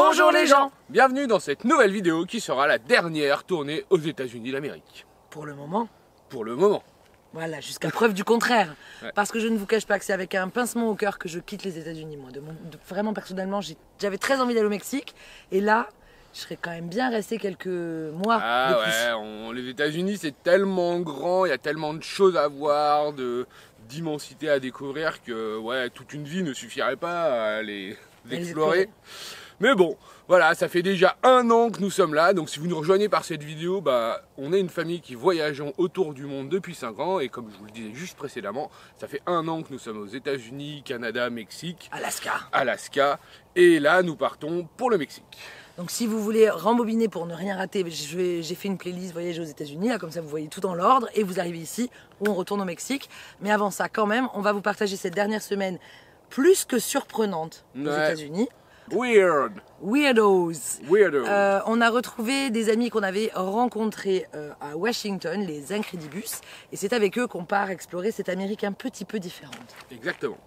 Bonjour les gens. Bienvenue dans cette nouvelle vidéo qui sera la dernière tournée aux États-Unis d'Amérique. Pour le moment. Pour le moment. Voilà, jusqu'à preuve du contraire. Ouais. Parce que je ne vous cache pas que c'est avec un pincement au cœur que je quitte les États-Unis. Moi, vraiment personnellement, j'avais très envie d'aller au Mexique. Et là, je serais quand même bien resté quelques mois de plus. Les États-Unis c'est tellement grand, il y a tellement de choses à voir, d'immensité à découvrir que toute une vie ne suffirait pas à les explorer. Mais bon, voilà, ça fait déjà 1 an que nous sommes là, donc si vous nous rejoignez par cette vidéo, on est une famille qui voyageons autour du monde depuis 5 ans, et comme je vous le disais juste précédemment, ça fait 1 an que nous sommes aux États-Unis, Canada, Mexique, Alaska, et là nous partons pour le Mexique. Donc si vous voulez rembobiner pour ne rien rater, j'ai fait une playlist voyage aux États-Unis, là comme ça vous voyez tout dans l'ordre, et vous arrivez ici où on retourne au Mexique. Mais avant ça, quand même, on va vous partager cette dernière semaine plus que surprenante aux États-Unis. Weirdos. On a retrouvé des amis qu'on avait rencontrés à Washington, les Incredibus, et c'est avec eux qu'on part explorer cette Amérique un petit peu différente. Exactement.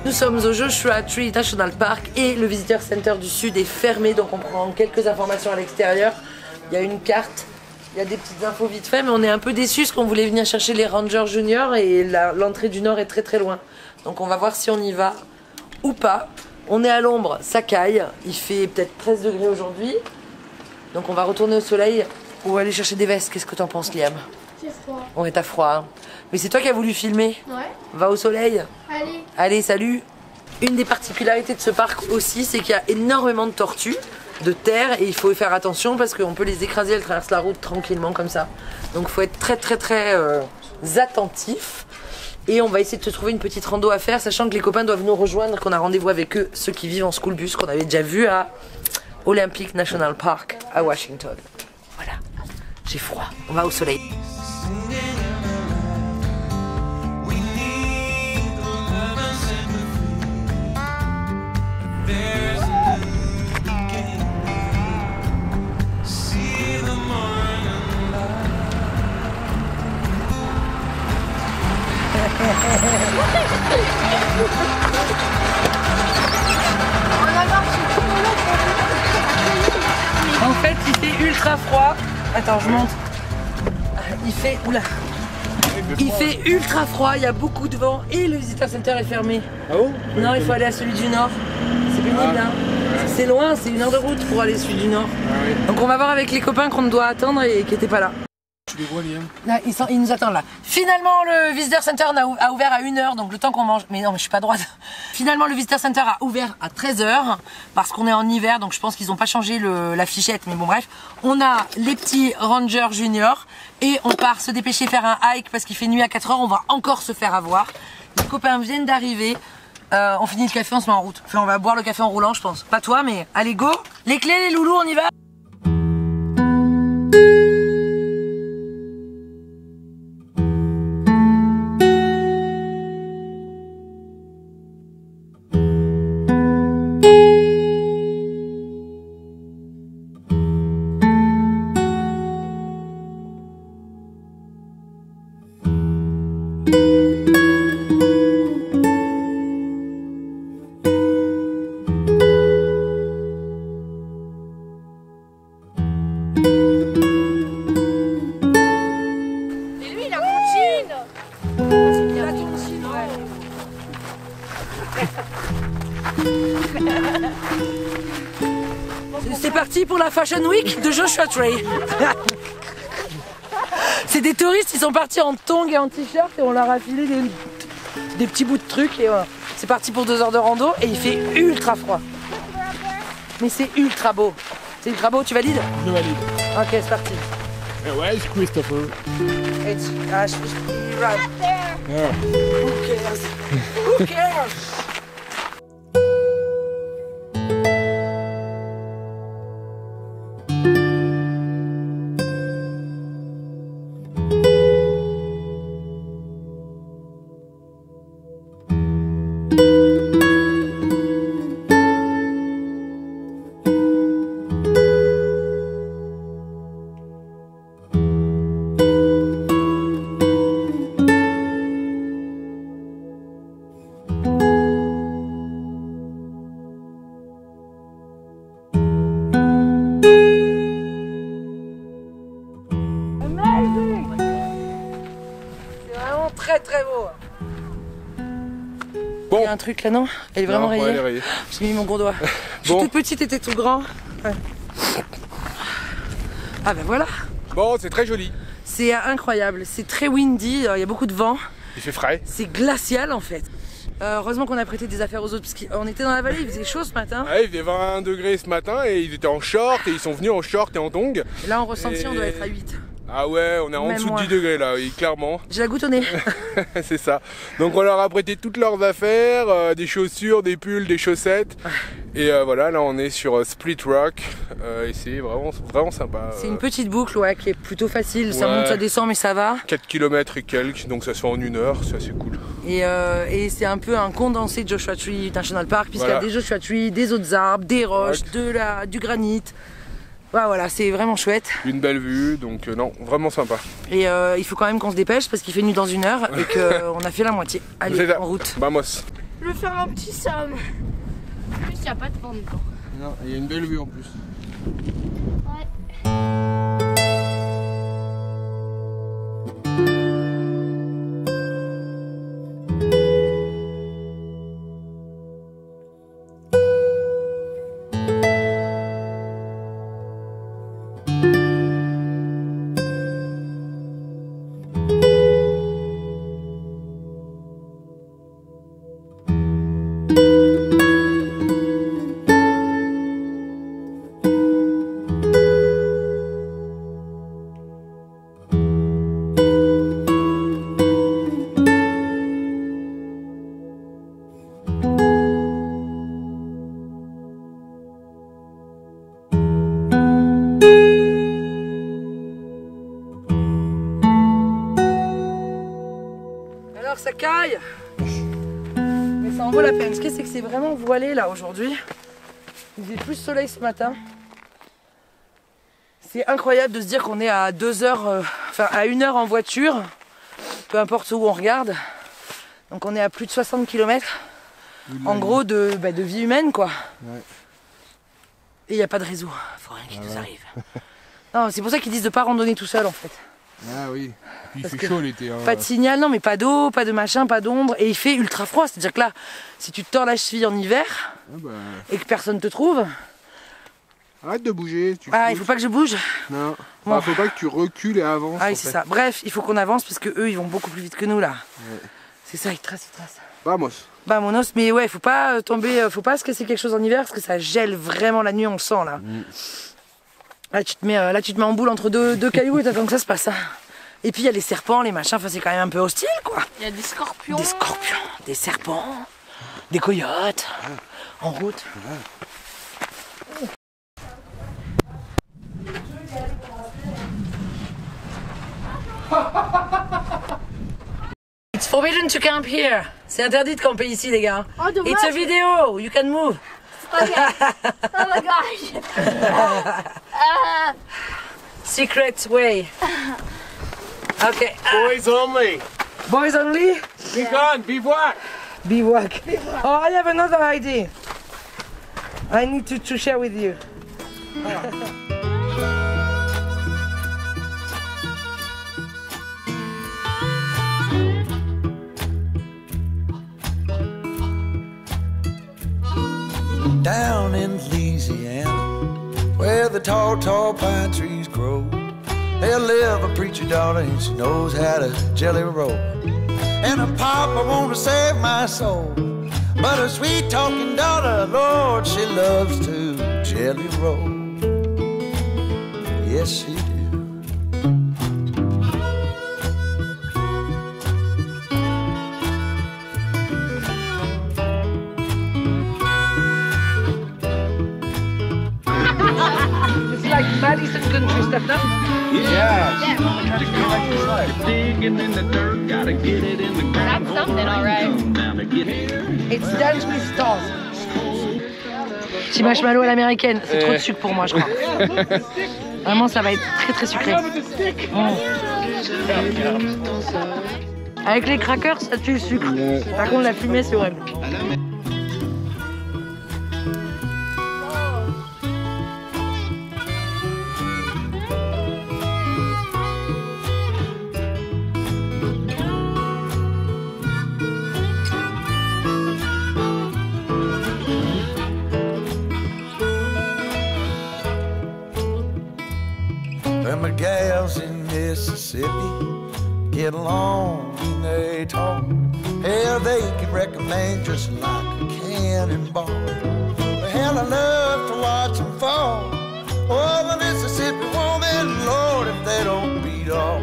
Nous sommes au Joshua Tree National Park et le Visitor Center du Sud est fermé, donc on prend quelques informations à l'extérieur. Il y a une carte, il y a des petites infos vite fait, mais on est un peu déçus parce qu'on voulait venir chercher les Rangers Juniors et l'entrée du Nord est très très loin. Donc on va voir si on y va ou pas. On est à l'ombre, ça caille, il fait peut-être 13 degrés aujourd'hui. Donc on va retourner au soleil ou aller chercher des vestes. Qu'est-ce que t'en penses, Liam? C'est froid. On est à froid. Hein. Mais c'est toi qui as voulu filmer. Ouais. Va au soleil. Allez. Allez, salut. Une des particularités de ce parc aussi, c'est qu'il y a énormément de tortues de terre et il faut y faire attention parce qu'on peut les écraser, elles traversent la route tranquillement comme ça. Donc il faut être très attentif. Et on va essayer de te trouver une petite rando à faire, sachant que les copains doivent nous rejoindre, qu'on a rendez-vous avec eux, ceux qui vivent en school bus, qu'on avait déjà vu à Olympic National Park à Washington. Voilà, j'ai froid, on va au soleil. En fait, il fait ultra froid. Attends, je monte. Il fait ultra froid, il y a beaucoup de vent et le Visitor Center est fermé. Ah bon? Non, il faut aller à celui du Nord. C'est pénible, hein. C'est loin, c'est 1 heure de route pour aller à celui du Nord. Donc on va voir avec les copains qu'on doit attendre et qui n'étaient pas là. Tu les vois, Liam? Là, ils nous attendent là. Finalement, le Visitor Center a ouvert à 1 heure, donc le temps qu'on mange. Mais non, mais je suis pas droite. Finalement, le Visitor Center a ouvert à 13 heures parce qu'on est en hiver, donc je pense qu'ils n'ont pas changé la fichette. Mais bon, bref, on a les petits Rangers Juniors et on part se dépêcher faire un hike parce qu'il fait nuit à 4 heures. On va encore se faire avoir. Les copains viennent d'arriver. On finit le café, on se met en route. Enfin, on va boire le café en roulant, je pense. Pas toi, mais allez, go. Les clés, les loulous, on y va. C'est parti pour la Fashion Week de Joshua Tree. C'est des touristes, ils sont partis en tongs et en t-shirt et on leur a filé des petits bouts de trucs et voilà. C'est parti pour 2 heures de rando et il fait ultra froid. Mais c'est ultra beau. C'est ultra beau, tu valides? Je valide. Ok, c'est parti. Where is Christopher? It's right. Yeah. Who cares? Who cares? Très beau. Bon. Il y a un truc là, non? Elle est vraiment Non, ouais, rayée. elle est rayée. J'ai mis mon gros doigt. Je suis Bon. toute petite et t'es tout grand. Ouais. Ah ben voilà. Bon, c'est très joli. C'est incroyable. C'est très windy. Il y a beaucoup de vent. Il fait frais. C'est glacial en fait. Heureusement qu'on a prêté des affaires aux autres parce qu'on était dans la vallée, il faisait chaud ce matin. Ouais, il faisait 20 degrés ce matin et ils étaient en short et ils sont venus en short et en tongs. Et là en ressenti Et- on doit être à 8. Ah ouais, on est en Même dessous moi. de 10 degrés là, oui, clairement. J'ai la goutte au nez. C'est ça. Donc on leur a prêté toutes leurs affaires, des chaussures, des pulls, des chaussettes. Et voilà, là on est sur Split Rock et c'est vraiment sympa. C'est une petite boucle ouais, qui est plutôt facile. Ça Ouais. monte, ça descend mais ça va. 4 km et quelques, donc ça se fait en 1 heure, c'est assez cool. Et c'est un peu un condensé de Joshua Tree National Park puisqu'il y a Voilà. des Joshua Tree, des autres arbres, des roches, du granit. Ouais, voilà, c'est vraiment chouette. Une belle vue, donc non, vraiment sympa. Et il faut quand même qu'on se dépêche parce qu'il fait nuit dans 1 heure et qu'on a fait la moitié. C'est Allez, ça. en route. Vamos. Je vais faire un petit somme. En plus, il n'y a pas de vent dedans. Non, il y a une belle vue en plus. Ouais. Alors ça caille, mais ça en vaut la peine. Ce que c'est que c'est vraiment voilé là aujourd'hui. Il faisait plus soleil ce matin. C'est incroyable de se dire qu'on est à 2 heures, enfin à 1 heure en voiture, peu importe où on regarde. Donc on est à plus de 60 km en gros de vie humaine quoi. Ouais. Et il n'y a pas de réseau, faut rien qui nous arrive. Non, c'est pour ça qu'ils disent de pas randonner tout seul en fait. Ah oui. Puis il Parce fait que chaud l'été. Hein. Pas de signal, non mais pas d'eau, pas de machin, pas d'ombre. Et il fait ultra froid, c'est-à-dire que là, si tu te tords la cheville en hiver Ah bah, et que personne te trouve, arrête de bouger. Tu il faut pas que je bouge. Non. Bon. Enfin, faut pas que tu recules et avances. Ah oui, en c'est fait. ça. Bref, il faut qu'on avance parce que eux, ils vont beaucoup plus vite que nous là. Ouais. C'est ça, ils tracent, ils tracent. Vamos. Bah mon os, mais ouais, faut pas tomber, faut pas se casser quelque chose en hiver parce que ça gèle vraiment la nuit, on le sent là. Là, tu te mets en boule entre deux cailloux et t'attends que ça se passe. Hein. Et puis il y a les serpents, les machins, enfin c'est quand même un peu hostile quoi. Il y a des scorpions. Des scorpions, des serpents, des coyotes, en route. It's forbidden to camp here. C'est interdit de camper ici les gars. Oh, dommage. It's a video, you can move. Okay. Oh my gosh. Secret way. Okay. Boys only. Boys only? Be gone, bivouac. Bivouac. Oh, I have another idea. I need to share with you. down in Louisiana, where the tall, tall pine trees grow. There live a preacher daughter and she knows how to jelly roll. And a papa wanna save my soul, but a sweet talking daughter, Lord, she loves to jelly roll. Yes, she do. It's like Madison country stuff, no? Digging in the dirt, gotta get it in the ground. That's something, alright. It's Dance with Stars. Petit marshmallow à l'américaine, c'est trop de sucre pour moi, je crois. Vraiment, ça va être très très sucré. Avec les crackers, ça tue le sucre. Par contre, la fumée, c'est horrible. Them the gals in Mississippi get along when they talk. Hell, they can recommend just like a cannonball. But hell, I love to watch them fall. Oh, the Mississippi woman, Lord, if they don't beat all.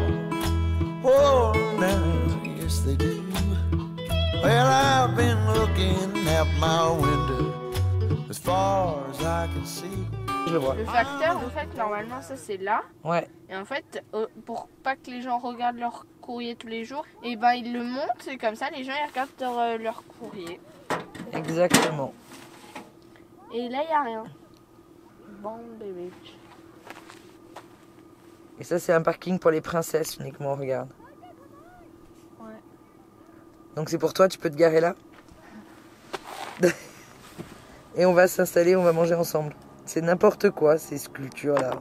Oh, now, yes they do. Well, I've been looking out my window as far as I can see. Je le vois. Le facteur, en fait, normalement, ça c'est là. Ouais. Et en fait, pour pas que les gens regardent leur courrier tous les jours, et ben ils le montent et comme ça, les gens ils regardent leur courrier. Exactement. Et là, il n'y a rien. Bon bébé. Et ça, c'est un parking pour les princesses uniquement, regarde. Ouais. Donc c'est pour toi, tu peux te garer là. Et on va s'installer, on va manger ensemble. C'est n'importe quoi, ces sculptures-là.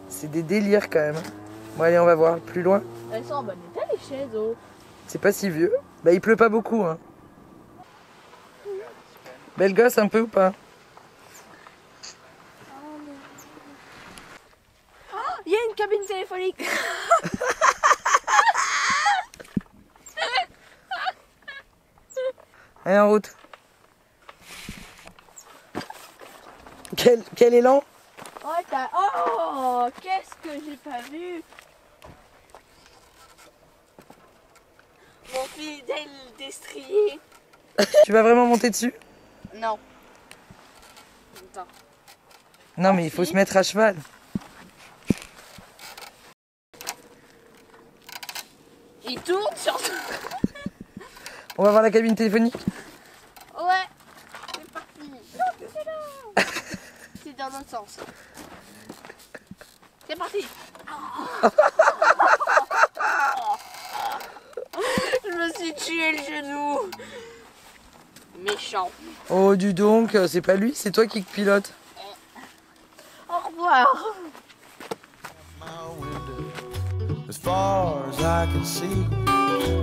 C'est des délires quand même. Bon, allez, on va voir plus loin. Elles sont en bon état, les chaises. Oh. C'est pas si vieux. Bah, il pleut pas beaucoup, hein. Belle gosse un peu ou pas? Il y a une cabine téléphonique. Allez, en route. Quel élan? Oh, qu'est-ce que j'ai pas vu. Mon fidèle destrier. Tu vas vraiment monter dessus? Non. Attends. Non, mais il faut se mettre à cheval. Il tourne surtout. On va voir la cabine téléphonique. Ouais. C'est parti. Non, c'est là. C'est dans l'autre sens. C'est parti. Je me suis tué le genou. Méchant. Oh, dis donc, c'est pas lui, c'est toi qui pilote. Au revoir. My window, as far as I can see,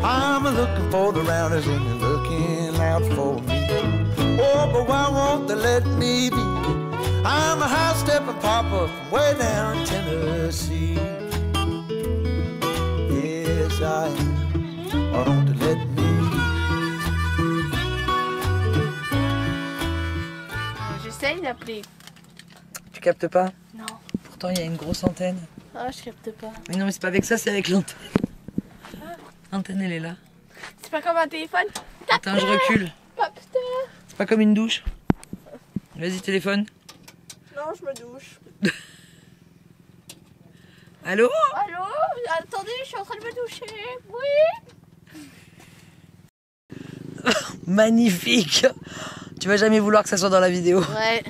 I'm looking for the rounders and they're looking out for me. Oh, but why won't they let me be? I'm a high-stepping papa from way down in Tennessee. Yes, I am. Why don't they let me J'essaye d'appeler. Tu captes pas? Non. Pourtant, il y a une grosse antenne. Ah, je capte pas. Mais non, mais c'est pas avec ça, c'est avec l'antenne. L'antenne, elle est là. C'est pas comme un téléphone. Attends, je recule. Capteur. C'est pas comme une douche. Vas-y, téléphone. Non, je me douche. Allô? Allô? Attendez, je suis en train de me doucher. Oui? Magnifique! Tu vas jamais vouloir que ça soit dans la vidéo. Ouais.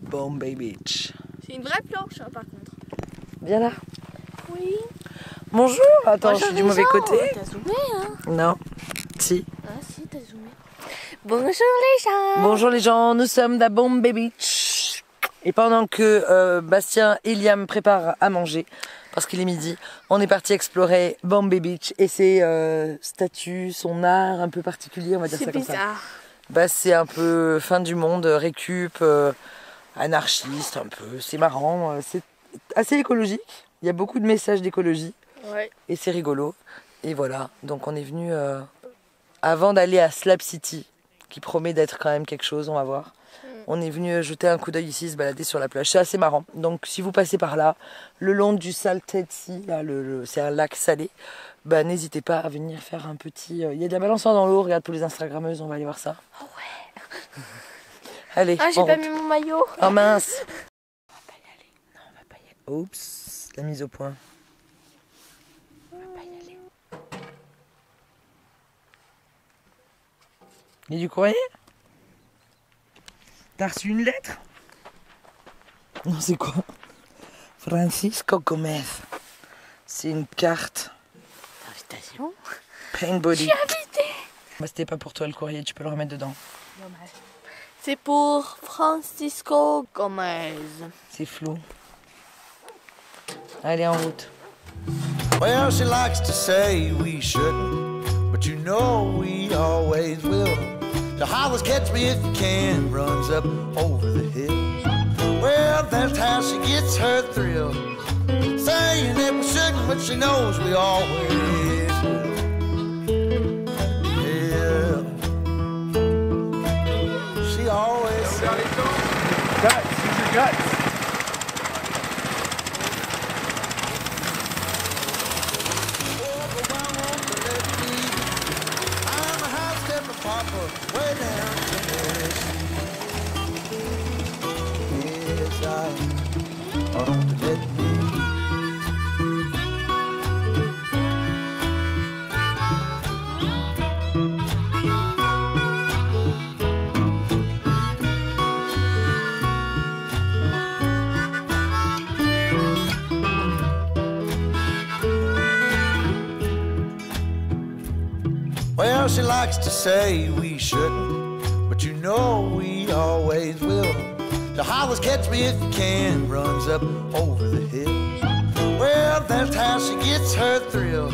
Bombay Beach. C'est une vraie planche, hein, par contre. Viens là. Oui. Bonjour. Attends, Bonjour je suis du les mauvais gens. côté. T'as zoomé, hein? Non. Si. Ah si, t'as zoomé. Bonjour les gens. Bonjour les gens, nous sommes à Bombay Beach. Et pendant que Bastien et Liam préparent à manger, parce qu'il est midi, on est parti explorer Bombay Beach et ses statues, son art un peu particulier, on va dire ça C'est comme ça. bizarre. bah c'est un peu fin du monde, récup, anarchiste un peu. C'est marrant, c'est assez écologique. Il y a beaucoup de messages d'écologie et c'est rigolo. Et voilà, donc on est venu avant d'aller à Slab City, qui promet d'être quand même quelque chose, on va voir. On est venu jeter un coup d'œil ici, se balader sur la plage. C'est assez marrant. Donc si vous passez par là, le long du Salted Sea, là, c'est un lac salé, bah, n'hésitez pas à venir faire un petit... Il y a de la balançoire dans l'eau, regarde pour les Instagrammeuses, on va aller voir ça. Oh ouais. Allez, ah, j'ai pas mis mon maillot. Oh mince. On va pas y aller. Non, on va pas y aller. Oups, la mise au point. On va pas y aller. Il y a du courrier? T'as reçu une lettre? Non, c'est quoi? Francisco Gomez. C'est une carte. Invitation? Pain Body. Je suis invitée. Bah, c'était pas pour toi le courrier, tu peux le remettre dedans. Dommage. C'est pour Francisco Gomez. C'est flou. Allez, en route. Well, she likes to say we shouldn't, but you know we always will. The hollers catch me if you can, runs up over the hills. Well, that's how she gets her thrill. Saying that we shouldn't, but she knows we always will. Yeah. She always says, Guts, use your guts. way down to this. Yes, I want to let me. Well, she likes to say we shouldn't, but you know we always will. The hollers catch me if you can, runs up over the hills. Well, that's how she gets her thrill.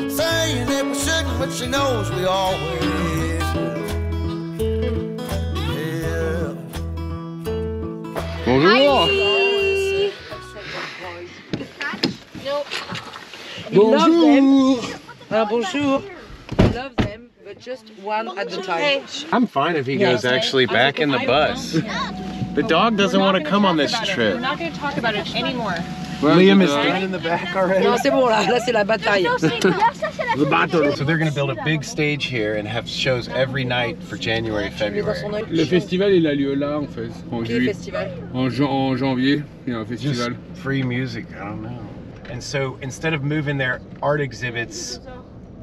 Saying that we shouldn't, but she knows we always will. Yeah. Bonjour. Bonjour. Bonjour. Love them, but just one at a time. I'm fine if he goes actually back in the bus. The dog doesn't want to come on this trip. We're not going to talk about it anymore. Liam is dead in the back already. Non, c'est bon là, là c'est la bataille. The battle. So they're going to build a big stage here and have shows every night for January, February. Le festival il a lieu là en fait, en Quel juillet. festival? En janvier, il y a un Just festival. free music, I don't know. And so instead of moving their art exhibits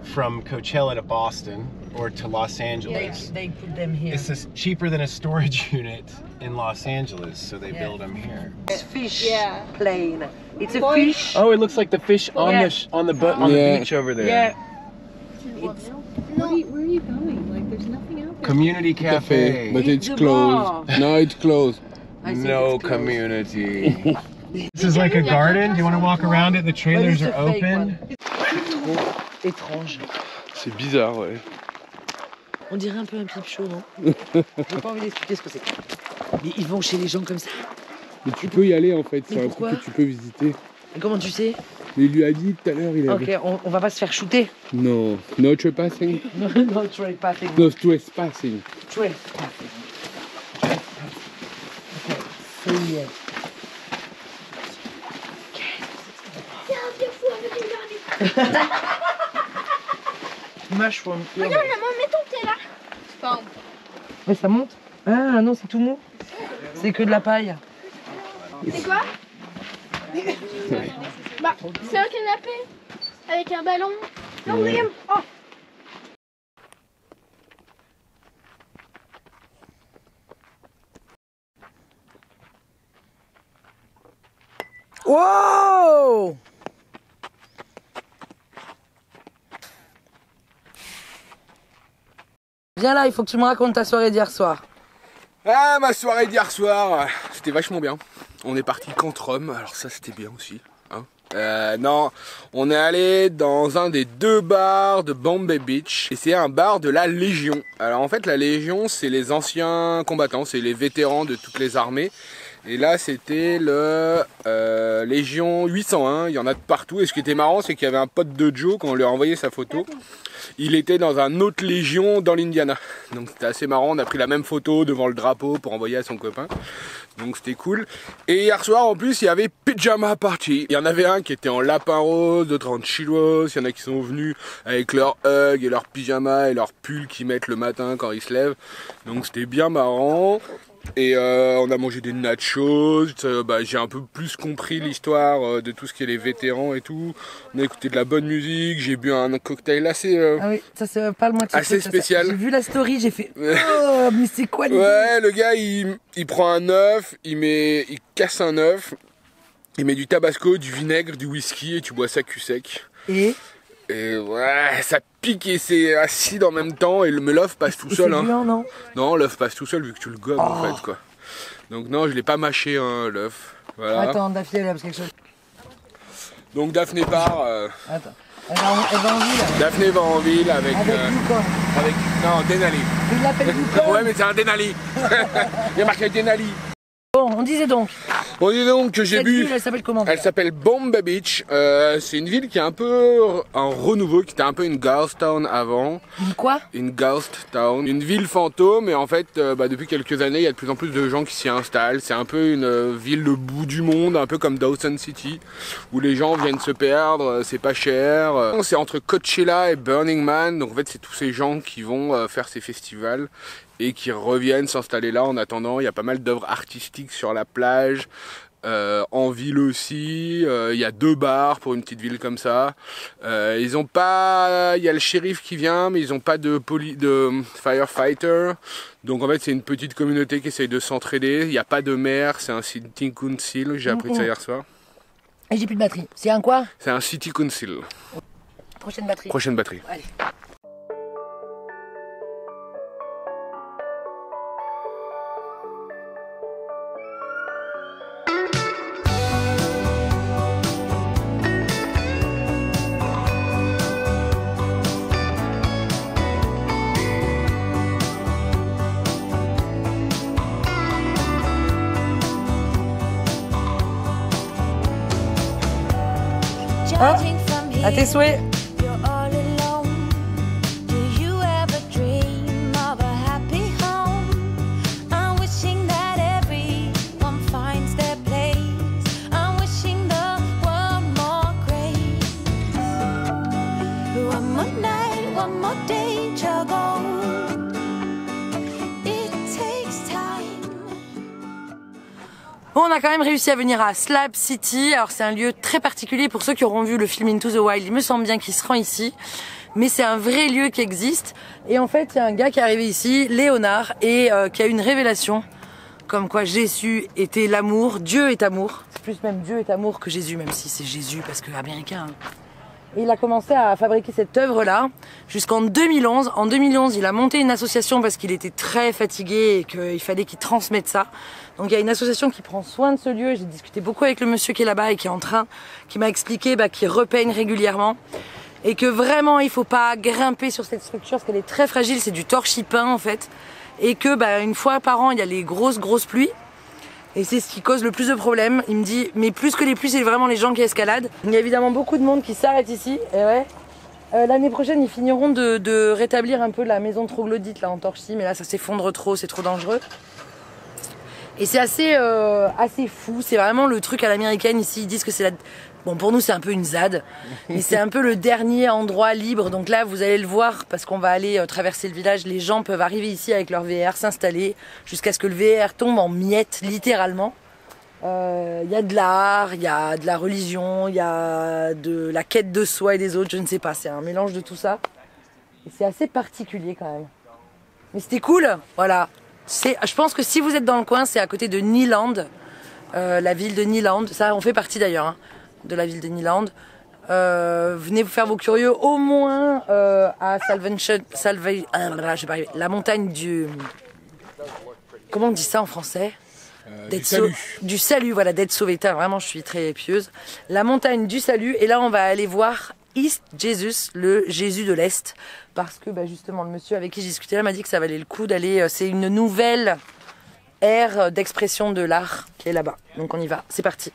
from Coachella to Boston or to Los Angeles, They put them here. it's just cheaper than a storage unit in Los Angeles, so they build them here. It's fish plane. It's a fish. Oh, it looks like the fish on Yeah. the beach over there. Yeah. Where are you going? Like, there's nothing out there. Community Café, cafe. but it's the closed. bar. No, it's closed. I think No it's closed. community. This is like a garden. Do you want to walk around it? The trailers But it's are a fake open. one. Étrange. C'est bizarre, ouais. On dirait un peu un pipe chaud, non? J'ai pas envie d'expliquer ce que c'est. Mais ils vont chez les gens comme ça. Mais tu peux y aller en fait, Mais c'est un pourquoi truc que tu peux visiter. Et comment tu sais? Mais il lui a dit tout à l'heure, il avait... Ok, on va pas se faire shooter. Non, no trespassing. No trespassing. No trespassing. Trespassing. Ok, say yes. Mushroom. Regarde, maman, mets ton thé là. C'est pas un... Mais ça monte? Ah non, c'est tout mou. C'est que de la paille. C'est quoi? Bah, c'est un canapé avec un ballon. Non, William. Oh. Wow! Viens là, il faut que tu me racontes ta soirée d'hier soir. Ah, ma soirée d'hier soir, c'était vachement bien. On est parti qu'entre hommes, alors ça c'était bien aussi. Hein. Non, on est allé dans un des 2 bars de Bombay Beach et c'est un bar de la Légion. Alors en fait la Légion c'est les anciens combattants, c'est les vétérans de toutes les armées. Et là c'était le Légion 801, il y en a de partout. Et ce qui était marrant c'est qu'il y avait un pote de Joe, quand on lui a envoyé sa photo, il était dans un autre Légion dans l'Indiana. Donc c'était assez marrant, on a pris la même photo devant le drapeau pour envoyer à son copain. Donc c'était cool. Et hier soir en plus il y avait Pyjama Party. Il y en avait un qui était en lapin rose, d'autres en chillos. Il y en a qui sont venus avec leur hug et leur pyjama et leur pull qu'ils mettent le matin quand ils se lèvent. Donc c'était bien marrant. Et on a mangé des nachos, j'ai un peu plus compris l'histoire de tout ce qui est les vétérans et tout. On a écouté de la bonne musique, j'ai bu un cocktail assez ah oui, ça c'est pas le moitié assez spécial. J'ai vu la story, j'ai fait oh mais c'est quoi l'idée? Ouais, le gars il prend un œuf, il casse un œuf, il met du tabasco, du vinaigre, du whisky et tu bois ça cul sec. Et ouais, ça pique et c'est acide en même temps et l'œuf passe tout seul. C'est blanc, non? Non, l'œuf passe tout seul vu que tu le gobes en fait quoi. Donc non, je l'ai pas mâché hein, l'œuf. Voilà. Attends, Daphné elle a quelque chose. Donc Daphné part. Attends. Elle va en ville. Daphné va en ville avec non, Denali. Il l'appelle Yukon. Ouais mais c'est un Denali. Il y a marqué Denali. Bon, on disait donc que j'ai bu. Ville, elle s'appelle comment? Elle s'appelle Bombay Beach. C'est une ville qui est un peu un renouveau, qui était un peu une ghost town avant. Une quoi? Une ghost town. Une ville fantôme. Et en fait, depuis quelques années, il y a de plus en plus de gens qui s'y installent. C'est un peu une ville le bout du monde, un peu comme Dawson City, où les gens viennent se perdre. C'est pas cher. C'est entre Coachella et Burning Man. Donc en fait, c'est tous ces gens qui vont faire ces festivals et qui reviennent s'installer là en attendant. Il y a pas mal d'œuvres artistiques sur la plage, en ville aussi. Il y a 2 bars pour une petite ville comme ça. Ils ont pas, il y a le shérif qui vient, mais ils ont pas de firefighter. Donc en fait c'est une petite communauté qui essaye de s'entraider. Il n'y a pas de maire, c'est un city council. J'ai appris ça hier soir. Et j'ai plus de batterie. C'est un quoi? C'est un city council. Prochaine batterie. Prochaine batterie. Allez. À tes souhaits. Bon, on a quand même réussi à venir à Slab City. Alors c'est un lieu très particulier pour ceux qui auront vu le film Into the Wild. Il me semble bien qu'il se rend ici. Mais c'est un vrai lieu qui existe. Et en fait, il y a un gars qui est arrivé ici, Léonard, et qui a eu une révélation. Comme quoi Jésus était l'amour. Dieu est amour. C'est plus même Dieu est amour que Jésus, même si c'est Jésus parce que américain. Hein. Et il a commencé à fabriquer cette œuvre-là jusqu'en 2011. En 2011, il a monté une association parce qu'il était très fatigué et qu'il fallait qu'il transmette ça. Donc il y a une association qui prend soin de ce lieu. J'ai discuté beaucoup avec le monsieur qui est là-bas et qui m'a expliqué qu'il repeigne régulièrement. Et que vraiment, il faut pas grimper sur cette structure parce qu'elle est très fragile. C'est du torchis peint en fait. Et que une fois par an, il y a les grosses pluies. Et c'est ce qui cause le plus de problèmes. Il me dit, mais plus que les pluies, c'est vraiment les gens qui escaladent. Il y a évidemment beaucoup de monde qui s'arrête ici. Et ouais. L'année prochaine, ils finiront de rétablir un peu la maison troglodyte là en torchis. Mais là, ça s'effondre trop, c'est trop dangereux. Et c'est assez fou. C'est vraiment le truc à l'américaine ici. Ils disent que c'est la... Bon, pour nous, c'est un peu une ZAD. Mais c'est un peu le dernier endroit libre. Donc là, vous allez le voir parce qu'on va aller traverser le village. Les gens peuvent arriver ici avec leur VR, s'installer jusqu'à ce que le VR tombe en miettes, littéralement. Il y a de l'art, il y a de la religion, il y a de la quête de soi et des autres. Je ne sais pas. C'est un mélange de tout ça. Et c'est assez particulier quand même. Mais c'était cool. Voilà. Je pense que si vous êtes dans le coin, c'est à côté de Neeland. La ville de Neeland. Ça, on fait partie d'ailleurs. Hein, de la ville de Neeland. Venez vous faire vos curieux au moins à la montagne du... Comment on dit ça en français? Du salut, voilà, d'être sauvé. Vraiment, je suis très pieuse. La montagne du salut. Et là, on va aller voir East Jesus, le Jésus de l'Est. Parce que justement, le monsieur avec qui j'ai discuté là m'a dit que ça valait le coup d'aller. C'est une nouvelle ère d'expression de l'art qui est là-bas. Donc on y va. C'est parti.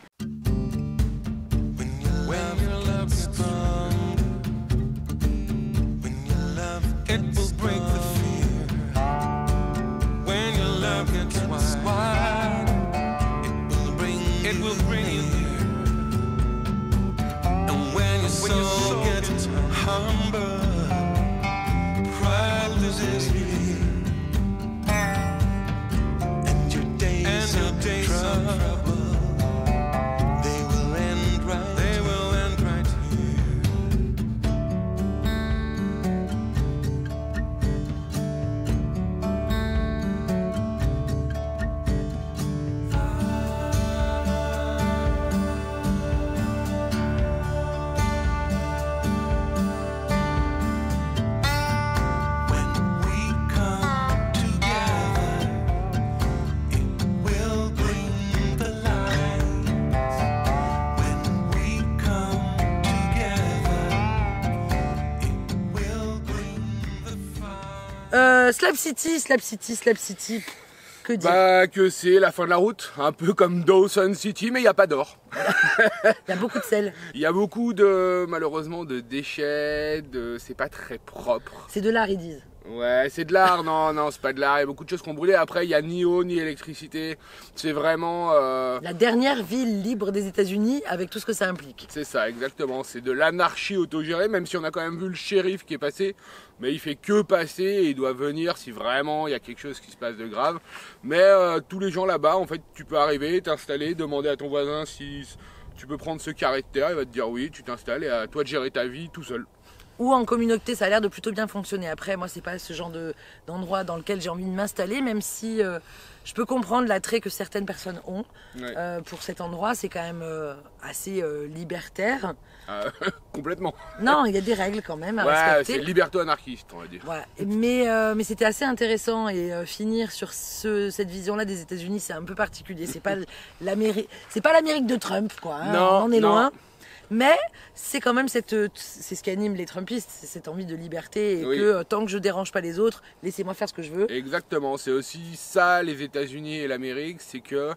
Slab City, que dire? Que c'est la fin de la route, un peu comme Dawson City, mais il n'y a pas d'or. Il y a beaucoup de sel. Il y a beaucoup malheureusement, de déchets, c'est pas très propre. C'est de l'art, ils disent. Ouais, c'est de l'art, non, c'est pas de l'art, il y a beaucoup de choses qui ont brûlé. Après, il n'y a ni eau, ni électricité, c'est vraiment... La dernière ville libre des États-Unis avec tout ce que ça implique. C'est ça, exactement, c'est de l'anarchie autogérée, même si on a quand même vu le shérif qui est passé, mais il fait que passer et il doit venir si vraiment il y a quelque chose qui se passe de grave. Mais tous les gens là-bas, en fait, tu peux arriver, t'installer, demander à ton voisin si tu peux prendre ce carré de terre, il va te dire oui, tu t'installes et à toi de gérer ta vie tout seul. Ou en communauté, ça a l'air de plutôt bien fonctionner. Après, moi, c'est pas ce genre d'endroit dans lequel j'ai envie de m'installer, même si je peux comprendre l'attrait que certaines personnes ont pour cet endroit. C'est quand même assez libertaire. Complètement. Non, il y a des règles quand même à respecter. C'est liberto-anarchiste, on va dire. Ouais. Mais c'était assez intéressant et finir sur cette vision-là des États-Unis, c'est un peu particulier. C'est pas l'Amérique de Trump, quoi. Hein. Non, on en est loin. Mais c'est quand même c'est ce qui anime les Trumpistes, c'est cette envie de liberté et que tant que je dérange pas les autres, laissez-moi faire ce que je veux. Exactement, c'est aussi ça les États-Unis et l'Amérique, c'est que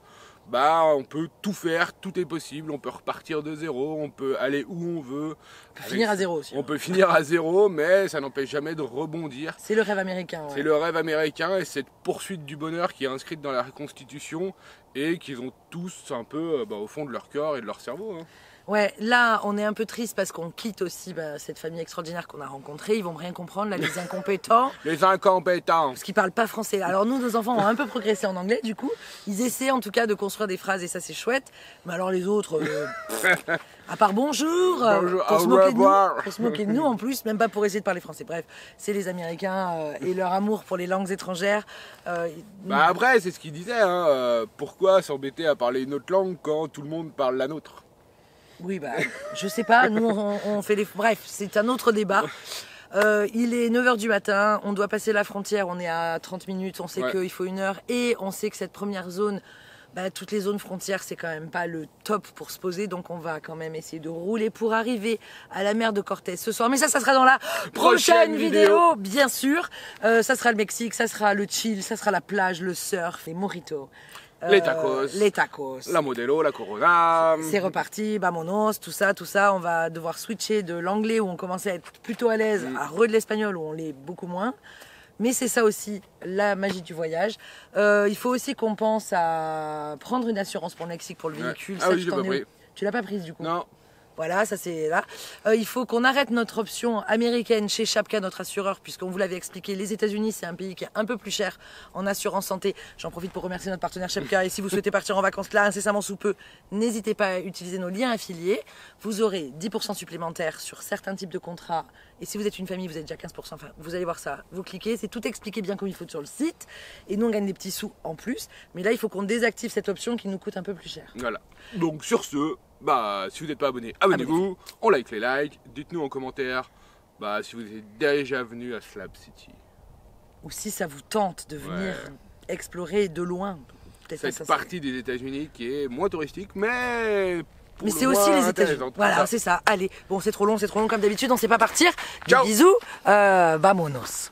on peut tout faire, tout est possible, on peut repartir de zéro, on peut aller où on veut. On peut finir à zéro aussi. On peut finir à zéro, mais ça n'empêche jamais de rebondir. C'est le rêve américain. Ouais. C'est le rêve américain et cette poursuite du bonheur qui est inscrite dans la Constitution et qu'ils ont tous un peu au fond de leur corps et de leur cerveau. Hein. Ouais, là, on est un peu triste parce qu'on quitte aussi cette famille extraordinaire qu'on a rencontrée. Ils vont rien comprendre, là, les incompétents. Les incompétents. Parce qu'ils parlent pas français. Alors nous, nos enfants ont un peu progressé en anglais, du coup. Ils essaient en tout cas de construire des phrases et ça, c'est chouette. Mais alors les autres, à part bonjour, pour se moquer de nous en plus, même pas pour essayer de parler français. Bref, c'est les Américains et leur amour pour les langues étrangères. Après, c'est ce qu'ils disaient. Hein, pourquoi s'embêter à parler une autre langue quand tout le monde parle la nôtre? Oui, je sais pas, nous on fait les... Bref, c'est un autre débat. Il est 9h du matin, on doit passer la frontière, on est à 30 minutes, on sait qu'il faut 1 heure et on sait que cette première zone, toutes les zones frontières, c'est quand même pas le top pour se poser, donc on va quand même essayer de rouler pour arriver à la mer de Cortés ce soir. Mais ça sera dans la prochaine vidéo, bien sûr. Ça sera le Mexique, ça sera le chill, ça sera la plage, le surf, les mojitos. Les tacos, la Modelo, la Corona. C'est reparti, vamonos, tout ça. On va devoir switcher de l'anglais où on commençait à être plutôt à l'aise à de l'espagnol où on l'est beaucoup moins. Mais c'est ça aussi la magie du voyage. Il faut aussi qu'on pense à prendre une assurance pour le Mexique, pour le véhicule. Ah oui, je l'ai pas pris. Tu l'as pas prise du coup? Non. Voilà, ça c'est là. Il faut qu'on arrête notre option américaine chez Chapka, notre assureur, puisqu'on vous l'avait expliqué, les États-Unis c'est un pays qui est un peu plus cher en assurance santé. J'en profite pour remercier notre partenaire Chapka. Et si vous souhaitez partir en vacances là incessamment sous peu, n'hésitez pas à utiliser nos liens affiliés. Vous aurez 10% supplémentaires sur certains types de contrats. Et si vous êtes une famille, vous êtes déjà 15%. Enfin, vous allez voir ça. Vous cliquez, c'est tout expliqué bien comme il faut sur le site. Et nous on gagne des petits sous en plus. Mais là, il faut qu'on désactive cette option qui nous coûte un peu plus cher. Voilà. Donc sur ce. Si vous n'êtes pas abonné, abonnez-vous, on like les likes, dites-nous en commentaire si vous êtes déjà venu à Slab City. Ou si ça vous tente de venir explorer de loin. cette partie des États-Unis qui est moins touristique, mais c'est aussi les États-Unis. Voilà, c'est ça. Allez, bon, c'est trop long comme d'habitude, on sait pas partir. Ciao. Des bisous, vamonos.